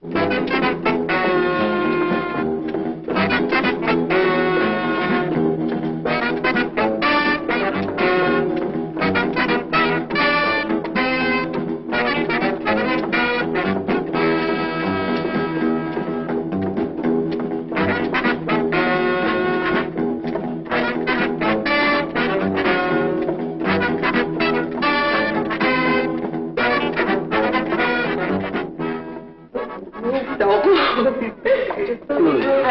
I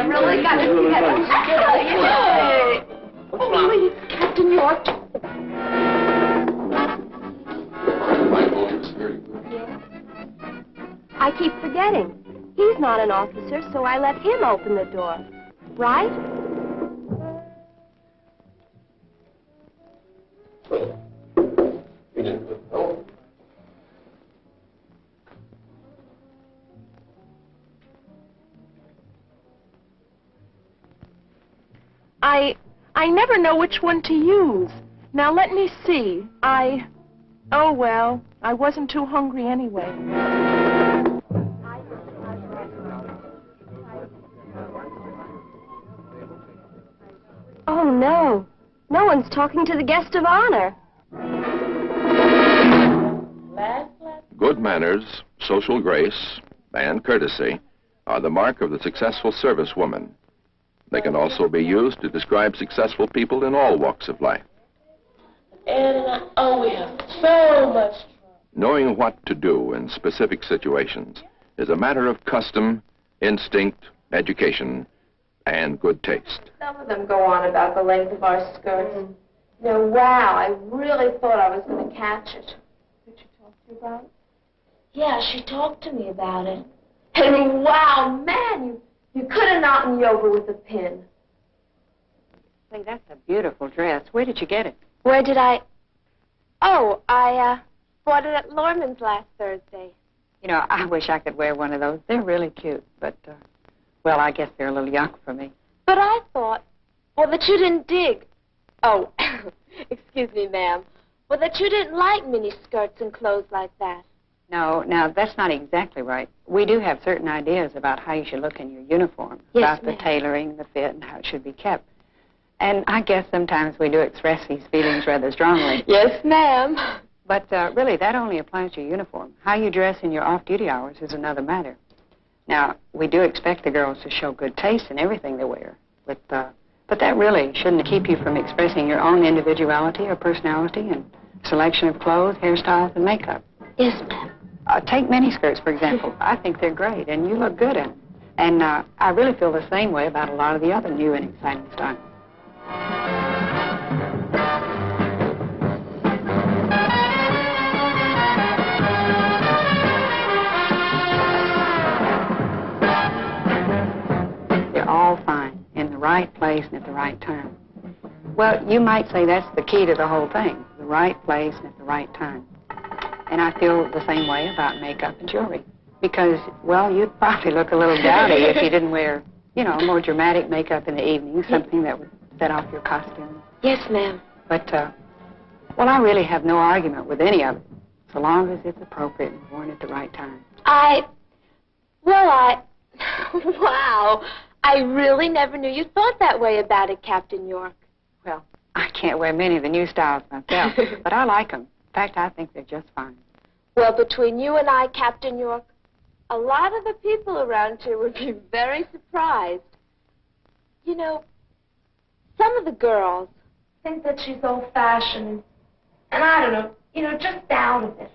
really got to see that. Oh, please, Captain York. I keep forgetting. He's not an officer, so I let him open the door. Right? I never know which one to use. Now, let me see. Oh, well, I wasn't too hungry anyway. Oh, no. No one's talking to the guest of honor. Good manners, social grace, and courtesy are the mark of the successful service woman. They can also be used to describe successful people in all walks of life. Oh, we have so much trouble. Knowing what to do in specific situations is a matter of custom, instinct, education, and good taste. Some of them go on about the length of our skirts. Wow, I really thought I was going to catch it. Did she talk to you about it? Yeah, she talked to me about it. And wow, man, you could have knocked me over with a pin. Say, that's a beautiful dress. Where did you get it? Where did I... Oh, I bought it at Lorman's last Thursday. You know, I wish I could wear one of those. They're really cute, but, well, I guess they're a little young for me. But I thought, well, that you didn't dig. Oh, excuse me, ma'am. Well, that you didn't like mini skirts and clothes like that. No, now, that's not exactly right. We do have certain ideas about how you should look in your uniform, yes, about the tailoring, the fit, and how it should be kept. And I guess sometimes we do express these feelings rather strongly. Yes, ma'am. But really, that only applies to your uniform. How you dress in your off-duty hours is another matter. Now, we do expect the girls to show good taste in everything they wear, but that really shouldn't keep you from expressing your own individuality or personality and selection of clothes, hairstyles, and makeup. Yes, ma'am. Take miniskirts, for example. I think they're great, and you look good in them. And I really feel the same way about a lot of the other new and exciting styles. They're all fine, in the right place and at the right time. Well, you might say that's the key to the whole thing, the right place and at the right time. And I feel the same way about makeup and jewelry. Because, well, you'd probably look a little dowdy if you didn't wear, you know, more dramatic makeup in the evening, something that would set off your costume. Yes, ma'am. But, well, I really have no argument with any of it, so long as it's appropriate and worn at the right time. Wow, I really never knew you thought that way about it, Captain York. Well, I can't wear many of the new styles myself, but I like them. In fact, I think they're just fine. Well, between you and I, Captain York, a lot of the people around here would be very surprised. You know, some of the girls think that she's old-fashioned, and I don't know, you know, just out of it.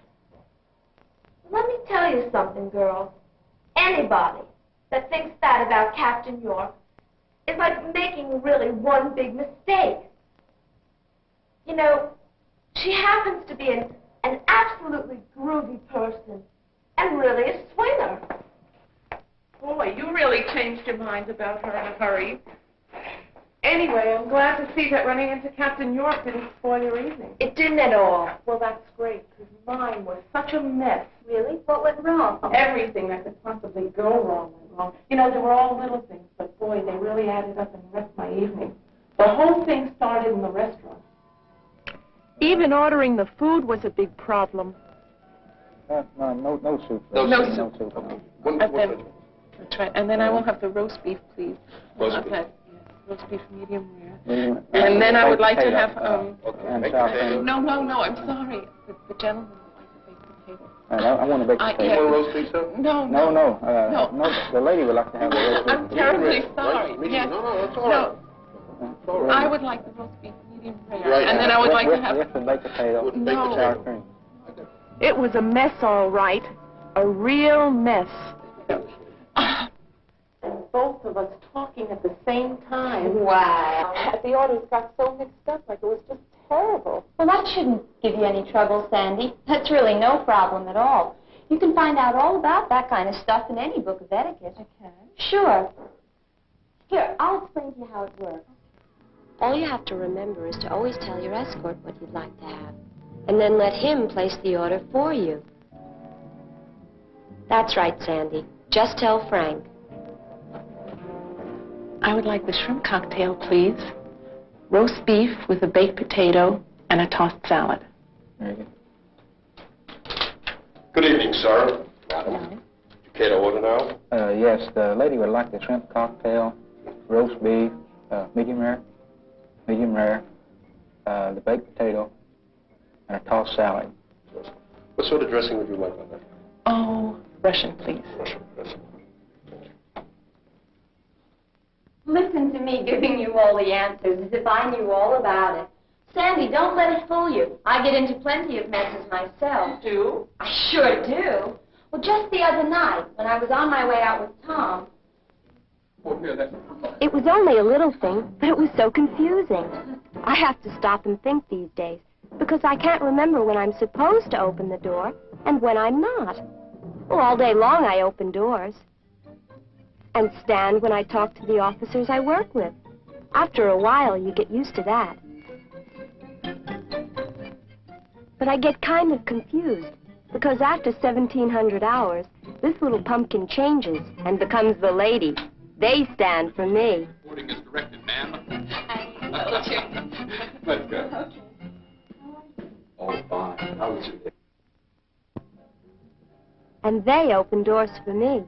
Let me tell you something, girls. Anybody that thinks that about Captain York is like making really one big mistake. You know, she happens to be an absolutely groovy person and really a swinger. Boy, you really changed your mind about her in a hurry. Anyway, I'm glad to see that running into Captain York didn't spoil your evening. It didn't at all. Well, that's great, because mine was such a mess. Really? What went wrong? Everything that could possibly go wrong went wrong. You know, they were all little things, but boy, they really added up and wrecked my evening. The whole thing started in the restaurant. Even ordering the food was a big problem. No soup. No soup. soup. Okay. No. That's right. And then I will have the roast beef, please. Roast beef. Roast beef medium rare. Medium, And then I would like to potato, have, and sour cream. No, I'm sorry. The gentleman would like the baked potato. I want a baked potato. Yeah. You want roast beef, sir? No. The lady would like to have a roast beef. I'm terribly sorry. Yes. No, that's all right. No, I would like the roast beef medium rare. Right. And then I would like to have... With the baked potato. With the No. baked Sour potato. cream. It was a mess, all right. A real mess. And both of us talking at the same time. Wow. The orders got so mixed up, like it was just terrible. Well, that shouldn't give you any trouble, Sandy. That's really no problem at all. You can find out all about that kind of stuff in any book of etiquette. I can? Sure. Here, I'll explain to you how it works. All you have to remember is to always tell your escort what you'd like to have, and then let him place the order for you. That's right, Sandy. Just tell Frank. I would like the shrimp cocktail, please. Roast beef with a baked potato and a tossed salad. Very good. Good evening, sir. Madam. You care to order now? Yes, the lady would like the shrimp cocktail, roast beef, medium rare, the baked potato, and a tossed salad. What sort of dressing would you like on that? Oh, Russian, please. Russian. Listen to me giving you all the answers as if I knew all about it. Sandy, don't let it fool you. I get into plenty of messes myself. You do? I sure do. Well, just the other night, when I was on my way out with Tom... It was only a little thing, but it was so confusing. I have to stop and think these days, because I can't remember when I'm supposed to open the door and when I'm not. Well, all day long I open doors. And stand when I talk to the officers I work with. After a while, you get used to that. But I get kind of confused, because after 1,700 hours, this little pumpkin changes and becomes the lady. They stand for me. Reporting is directed, ma'am. Let's go. Oh, fine. How was your day? And they open doors for me.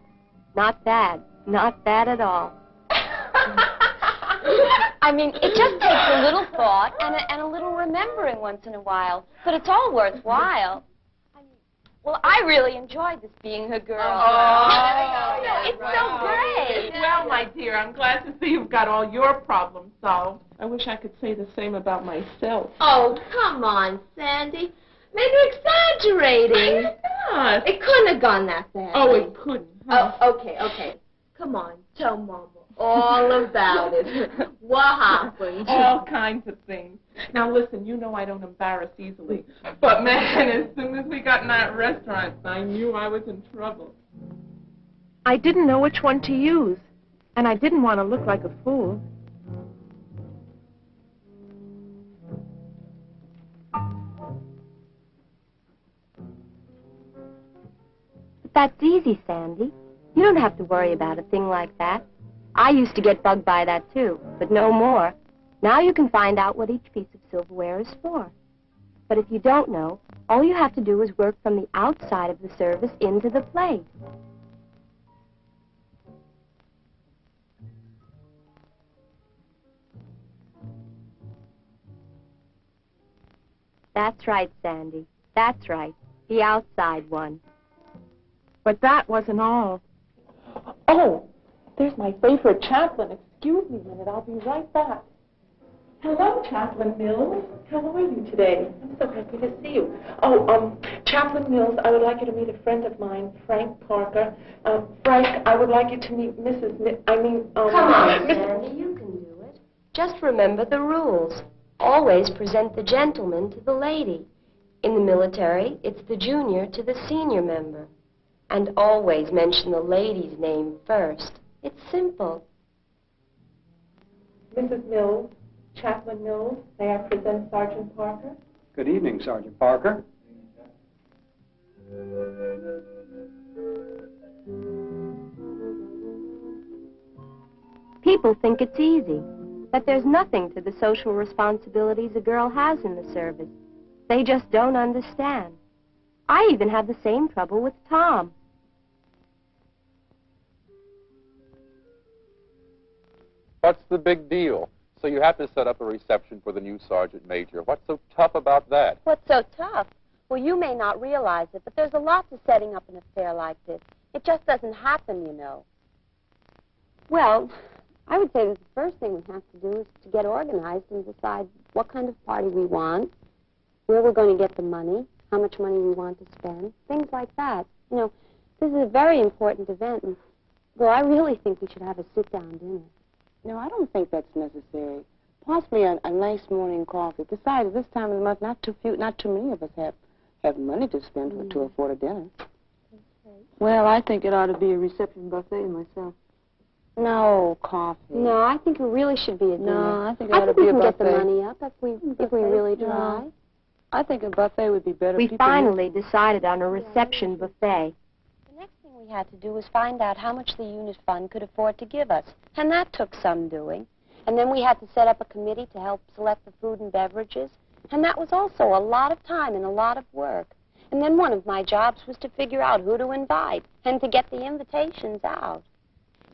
Not bad. Not bad at all. I mean, it just takes a little thought and a little remembering once in a while. But it's all worthwhile. Well, I really enjoyed this being a girl. It's so great. Well, my dear, I'm glad to see you've got all your problems solved. I wish I could say the same about myself. Oh, come on, Sandy. Maybe you're exaggerating. Not. It couldn't have gone that bad. Oh, it couldn't. Huh? Oh, okay. Come on, tell Mama all about it. What happened? All kinds of things. Now, listen, you know I don't embarrass easily. But, man, as soon as we got in that restaurant, I knew I was in trouble. I didn't know which one to use, and I didn't want to look like a fool. That's easy, Sandy. You don't have to worry about a thing like that. I used to get bugged by that, too, but no more. Now you can find out what each piece of silverware is for. But if you don't know, all you have to do is work from the outside of the service into the plate. That's right, Sandy. That's right. The outside one. But that wasn't all. Oh, there's my favorite chaplain. Excuse me a minute. I'll be right back. Hello, Chaplain Mills. How are you today? I'm so happy to see you. Oh, Chaplain Mills, I would like you to meet a friend of mine, Frank Parker. Frank, I would like you to meet Mrs. Come on, Sandy, you can do it. Just remember the rules. Always present the gentleman to the lady. In the military, it's the junior to the senior member. And always mention the lady's name first. It's simple. Mrs. Mills, Chaplain Mills, may I present Sergeant Parker? Good evening, Sergeant Parker. People think it's easy, that there's nothing to the social responsibilities a girl has in the service. They just don't understand. I even had the same trouble with Tom. What's the big deal? So you have to set up a reception for the new sergeant major. What's so tough about that? What's so tough? Well, you may not realize it, but there's a lot to setting up an affair like this. It just doesn't happen, you know. Well, I would say that the first thing we have to do is to get organized and decide what kind of party we want, where we're going to get the money, how much money we want to spend, things like that. You know, this is a very important event, and, well, I really think we should have a sit-down dinner. No, I don't think that's necessary. Possibly a nice morning coffee. Besides, this time of the month, not too many of us have money to spend to afford a dinner. Well, I think it ought to be a reception buffet myself. No, coffee. No, I think it really should be a dinner. No, I think it ought to be a buffet. I think we can get the money up if we really try. No. I think a buffet would be better. We finally decided on a reception buffet. The next thing we had to do was find out how much the unit fund could afford to give us, and that took some doing. And then we had to set up a committee to help select the food and beverages, and that was also a lot of time and a lot of work. And then one of my jobs was to figure out who to invite and to get the invitations out.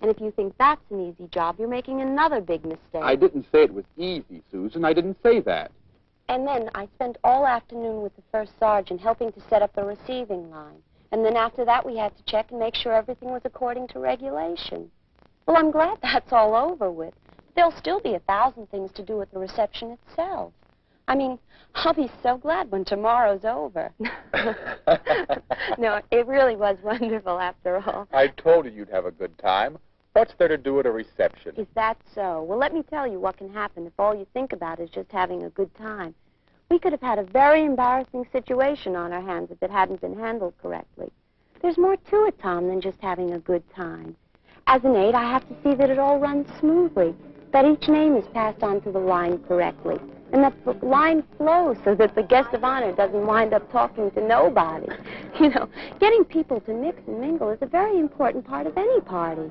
And if you think that's an easy job, you're making another big mistake. I didn't say it was easy, Susan. I didn't say that. And then I spent all afternoon with the first sergeant helping to set up the receiving line. And then after that, we had to check and make sure everything was according to regulation. Well, I'm glad that's all over with. But there'll still be 1,000 things to do at the reception itself. I mean, I'll be so glad when tomorrow's over. No, it really was wonderful after all. I told you you'd have a good time. What's there to do at a reception? Is that so? Well, let me tell you what can happen if all you think about is just having a good time. We could have had a very embarrassing situation on our hands if it hadn't been handled correctly. There's more to it, Tom, than just having a good time. As an aide, I have to see that it all runs smoothly, that each name is passed on to the line correctly, and that the line flows so that the guest of honor doesn't wind up talking to nobody. You know, getting people to mix and mingle is a very important part of any party.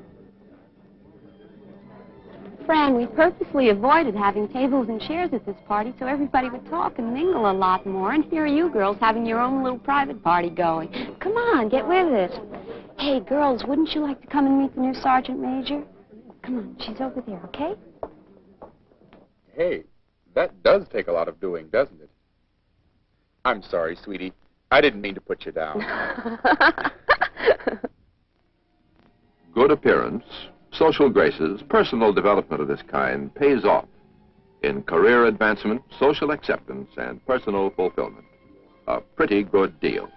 Fran, we purposely avoided having tables and chairs at this party so everybody would talk and mingle a lot more, and here are you girls having your own little private party going. Come on, get with it. Hey, girls, wouldn't you like to come and meet the new sergeant major? Come on, she's over there, okay? Hey, that does take a lot of doing, doesn't it? I'm sorry, sweetie. I didn't mean to put you down. Good appearance, social graces, personal development of this kind pays off in career advancement, social acceptance, and personal fulfillment. A pretty good deal.